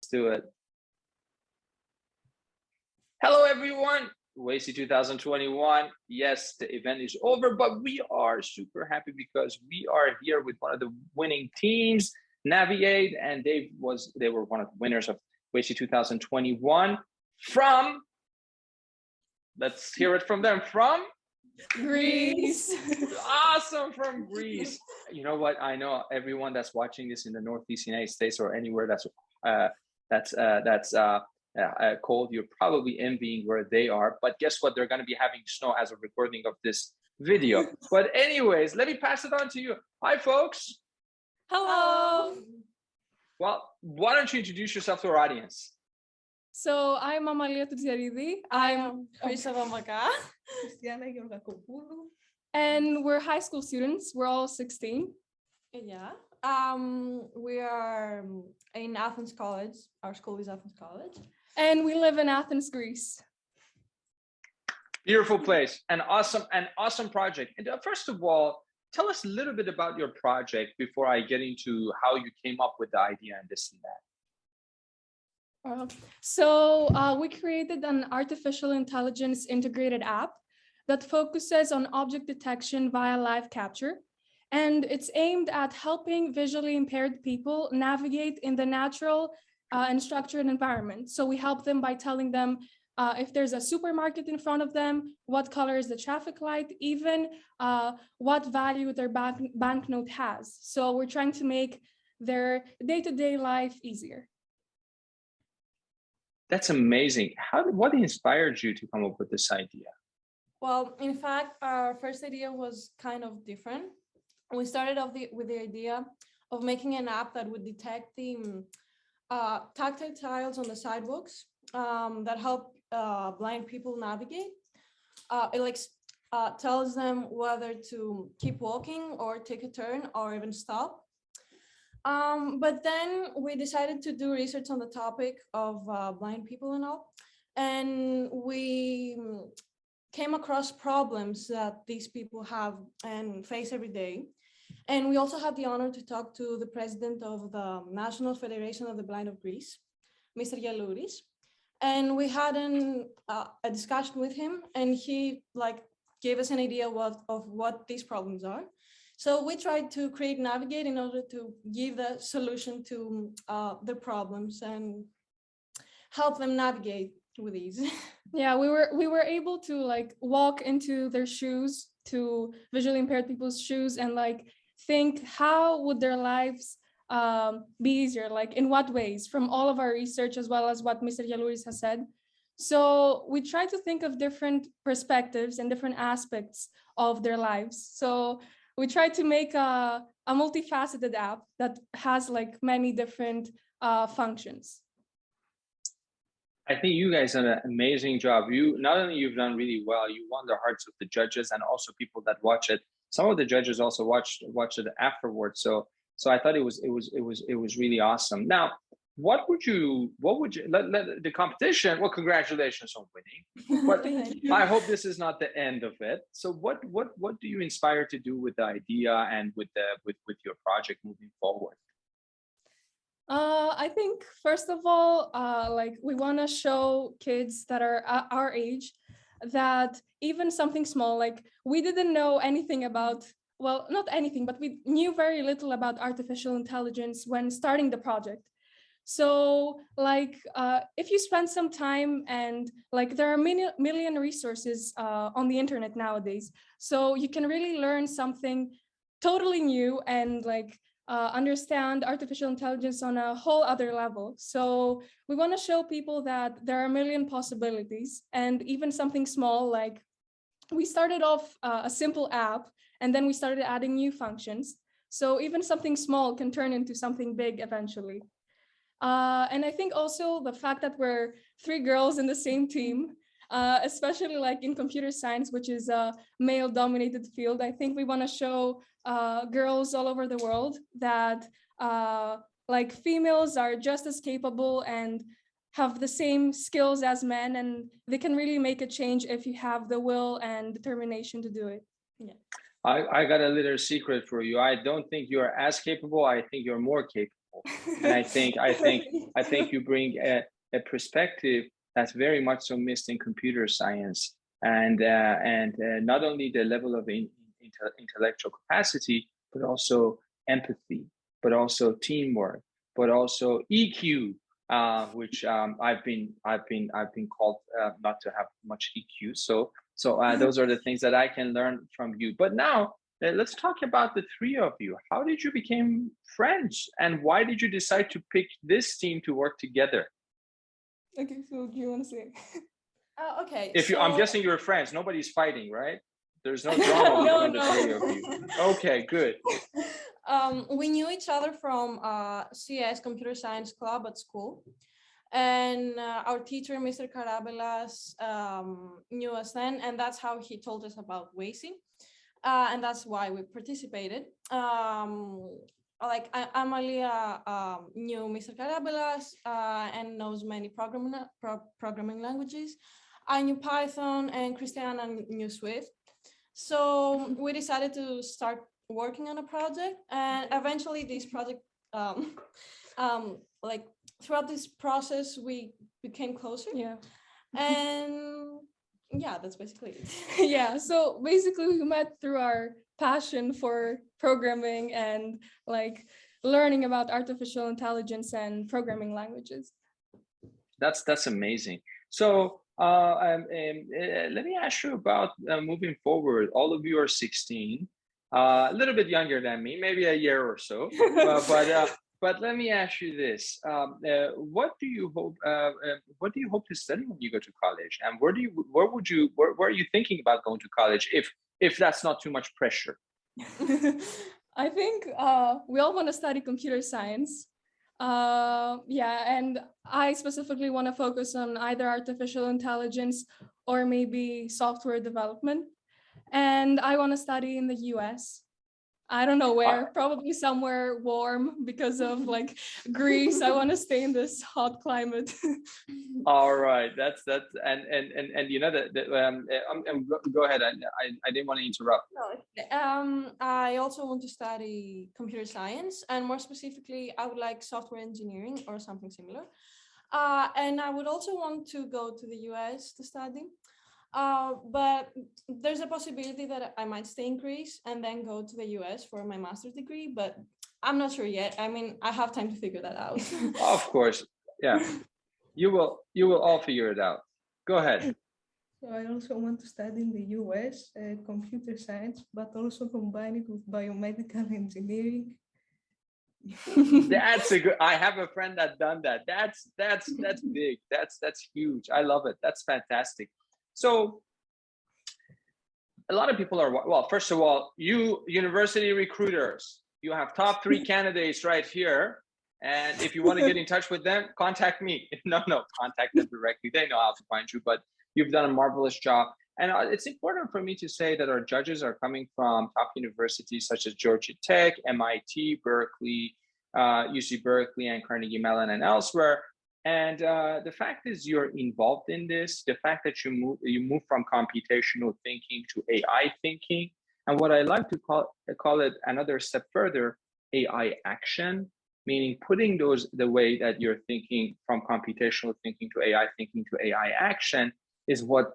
do it. Hello, everyone. WACY 2021. Yes, the event is over, but we are super happy because we are here with one of the winning teams, navigAId, and they were one of the winners of WACY 2021 from, let's hear it from them, from Greece. Awesome, from Greece. You know what? I know everyone that's watching this in the Northeast United States or anywhere that's cold, you're probably envying where they are. But guess what? They're going to be having snow as a recording of this video. But anyways, let me pass it on to you. Hi, folks. Hello. Well, why don't you introduce yourself to our audience? So I'm Amalia Tutsiaridi. I'm Χρύσα Βαμακά. And we're high school students. We're all 16. Yeah. We are in Athens College. Our school is Athens College. And we live in Athens, Greece. Beautiful place, an awesome project. And first of all, tell us a little bit about your project before I get into how you came up with the idea and this and that. We created an artificial intelligence integrated app that focuses on object detection via live capture. And it's aimed at helping visually impaired people navigate in the natural and structured environment. So we help them by telling them if there's a supermarket in front of them, what color is the traffic light, even what value their banknote has. So we're trying to make their day-to-day life easier. That's amazing. What inspired you to come up with this idea? Well, in fact, our first idea was kind of different. We started off with the idea of making an app that would detect the tactile tiles on the sidewalks that help blind people navigate. It tells them whether to keep walking or take a turn or even stop. But then we decided to do research on the topic of blind people and all, and we came across problems that these people have and face every day. And we also had the honor to talk to the president of the National Federation of the Blind of Greece, Mr. Yalouris. And we had a discussion with him, and he gave us an idea of what these problems are. So we tried to create navigAId in order to give the solution to their problems and help them navigate with ease. Yeah, we were able to walk into their shoes, to visually impaired people's shoes, and think how would their lives be easier, in what ways, from all of our research as well as what Mr. Yalouris has said. So we try to think of different perspectives and different aspects of their lives. So we tried to make a multifaceted app that has many different functions. I think you guys done an amazing job. Not only you've done really well, you won the hearts of the judges and also people that watch it. Some of the judges also watched it afterwards. So I thought it was really awesome. Now, what would you let the competition? Well, congratulations on winning. But I hope this is not the end of it. So what do you inspire to do with the idea and with your project moving forward? I think first of all, we want to show kids that are our age that even something small, we didn't know anything about, well, not anything, but we knew very little about artificial intelligence when starting the project. So if you spend some time and there are million resources on the internet nowadays, so you can really learn something totally new and understand artificial intelligence on a whole other level. So we want to show people that there are a million possibilities, and even something small, we started off a simple app and then we started adding new functions. So even something small can turn into something big eventually. And I think also the fact that we're 3 girls in the same team, especially in computer science, which is a male-dominated field, I think we want to show girls all over the world that females are just as capable and have the same skills as men, and they can really make a change if you have the will and determination to do it. Yeah. I got a little secret for you. I don't think you're as capable. I think you're more capable. And I think you bring a perspective that's very much so missed in computer science. And not only the level of intellectual capacity, but also empathy, but also teamwork, but also EQ, which I've been called not to have much EQ. So those are the things that I can learn from you. But now let's talk about the three of you. How did you become friends, and why did you decide to pick this team to work together? Okay, so do you want to say? Okay. If you, I'm guessing you're friends. Nobody's fighting, right? There's no drama between the three of you. Okay, good. We knew each other from CS Computer Science Club at school. And our teacher, Mr. Carabelas, knew us then, and that's how he told us about WASI. And that's why we participated. Like Amalia knew Mr. Carabelas and knows many programming languages. I knew Python, and Christiana knew Swift. So we decided to start working on a project, and eventually this project, like throughout this process, we became closer. Yeah. And yeah, that's basically it. Yeah, so basically we met through our passion for programming and like learning about artificial intelligence and programming languages. That's amazing. So let me ask you about moving forward. All of you are 16, a little bit younger than me, maybe a year or so. But let me ask you this: what do you hope to study when you go to college, and where are you thinking about going to college, if that's not too much pressure? I think we all want to study computer science. Yeah, and I specifically want to focus on either artificial intelligence or maybe software development. And I want to study in the US. I don't know where, probably somewhere warm because of like Greece. I want to stay in this hot climate. All right, that's and you know that go ahead. I didn't want to interrupt. No, I also want to study computer science, and more specifically, I would like software engineering or something similar. And I would also want to go to the US to study. But there's a possibility that I might stay in Greece and then go to the US for my master's degree, but I'm not sure yet. I mean, I have time to figure that out. Of course, yeah. You will all figure it out. Go ahead. So I also want to study in the US computer science, but also combine it with biomedical engineering. That's a good. I have a friend that done that. That's big. That's huge. I love it. That's fantastic. So a lot of people are, well, first of all, you university recruiters, you have top 3 candidates right here. And if you want to get in touch with them, contact me. No, contact them directly. They know how to find you, but you've done a marvelous job. And it's important for me to say that our judges are coming from top universities such as Georgia Tech, MIT, Berkeley, UC Berkeley, and Carnegie Mellon, and elsewhere. And the fact is, you're involved in this. The fact that you move from computational thinking to AI thinking, and what I like to call it another step further, AI action, meaning putting the way that you're thinking from computational thinking to AI action is what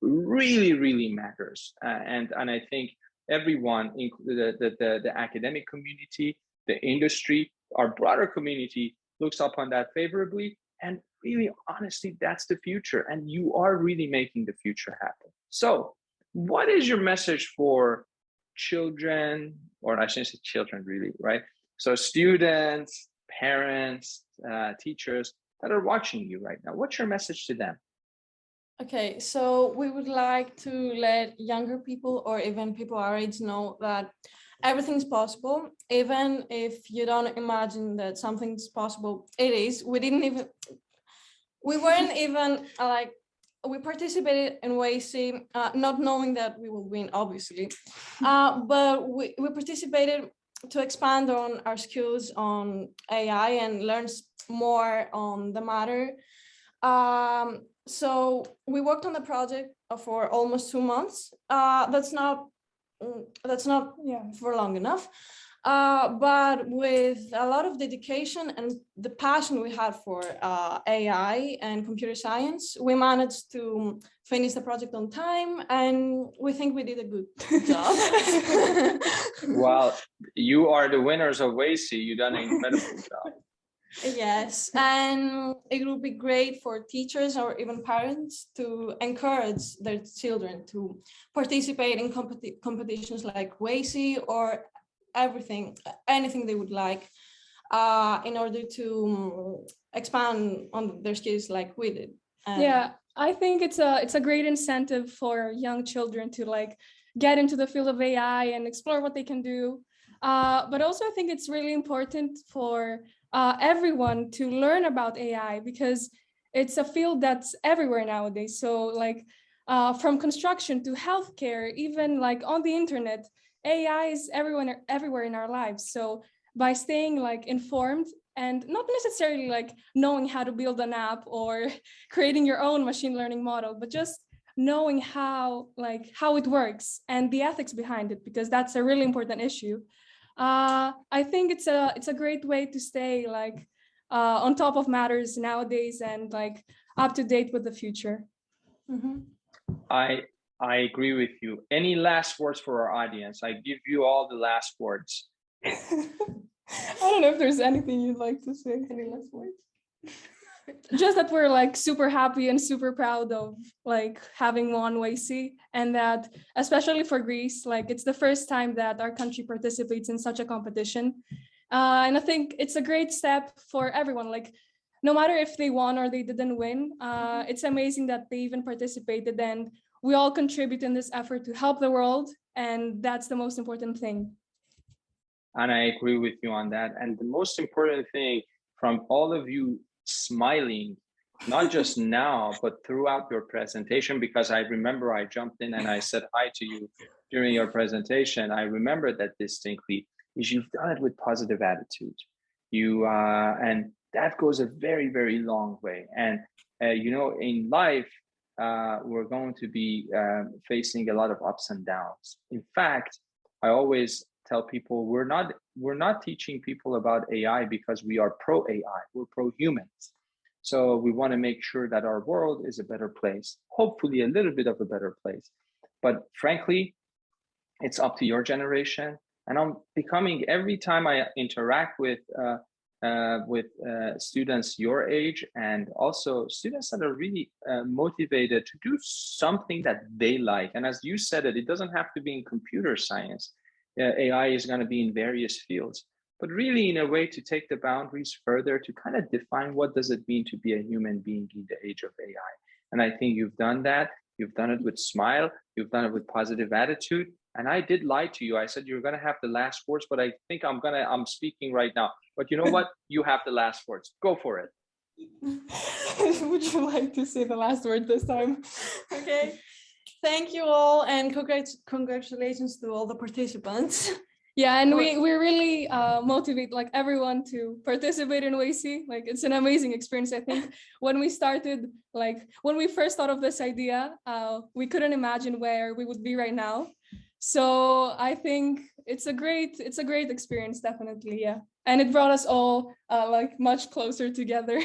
really matters. And I think everyone, the academic community, the industry, our broader community, looks upon that favorably. And really, honestly, that's the future. And you are really making the future happen. So what is your message for children, or I shouldn't say children really, right? So students, parents, teachers that are watching you right now, what's your message to them? Okay, so we would like to let younger people or even people our age know that everything's possible. Even if you don't imagine that something's possible, it is. We weren't even like, we participated in WASI, not knowing that we will win, obviously, but we participated to expand on our skills on AI and learn more on the matter. So we worked on the project for almost 2 months. That's not that's not Yeah. for long enough. But with a lot of dedication and the passion we had for AI and computer science, we managed to finish the project on time, and we think we did a good job. Well, you are the winners of WACI. You've done an incredible job. Yes, and it would be great for teachers or even parents to encourage their children to participate in competitions like WACI or anything they would like, in order to expand on their skills like we did. Yeah, I think it's a great incentive for young children to like get into the field of AI and explore what they can do. But also I think it's really important for everyone to learn about AI, because it's a field that's everywhere nowadays. So like from construction to healthcare, even like on the internet, AI is everywhere in our lives. So by staying like informed and not necessarily like knowing how to build an app or creating your own machine learning model, but just knowing how it works and the ethics behind it, because that's a really important issue. I think it's a great way to stay like on top of matters nowadays and like up to date with the future. Mm-hmm. I agree with you. Any last words for our audience? I give you all the last words. I don't know if there's anything you'd like to say. Any last words? Just that we're like super happy and super proud of like having won WACI, and that especially for Greece, like it's the first time that our country participates in such a competition. And I think it's a great step for everyone. Like no matter if they won or they didn't win, it's amazing that they even participated, and we all contribute in this effort to help the world, and that's the most important thing. And I agree with you on that. And the most important thing from all of you smiling, not just now, but throughout your presentation, because I remember I jumped in and I said hi to you during your presentation. I remember that distinctly, is you've done it with positive attitude. And that goes a very, very long way. And, in life, we're going to be facing a lot of ups and downs. In fact, I always tell people we're not teaching people about AI because we are pro AI, we're pro humans. So we want to make sure that our world is a better place, hopefully a little bit of a better place. But frankly, it's up to your generation. And I'm becoming, every time I interact with students your age, and also students that are really motivated to do something that they like. And as you said it doesn't have to be in computer science. AI is going to be in various fields, but really in a way to take the boundaries further, to kind of define what does it mean to be a human being in the age of AI. And I think you've done that. You've done it with smile. You've done it with positive attitude. And I did lie to you. I said you're going to have the last words, but I think I'm speaking right now. But you know what? You have the last words. Go for it. Would you like to say the last word this time? Okay. Thank you all, and congratulations to all the participants. Yeah, and we really motivate like everyone to participate in WACI. Like it's an amazing experience. I think when we first thought of this idea, we couldn't imagine where we would be right now. So I think it's a great experience, definitely. Yeah, and it brought us all like much closer together.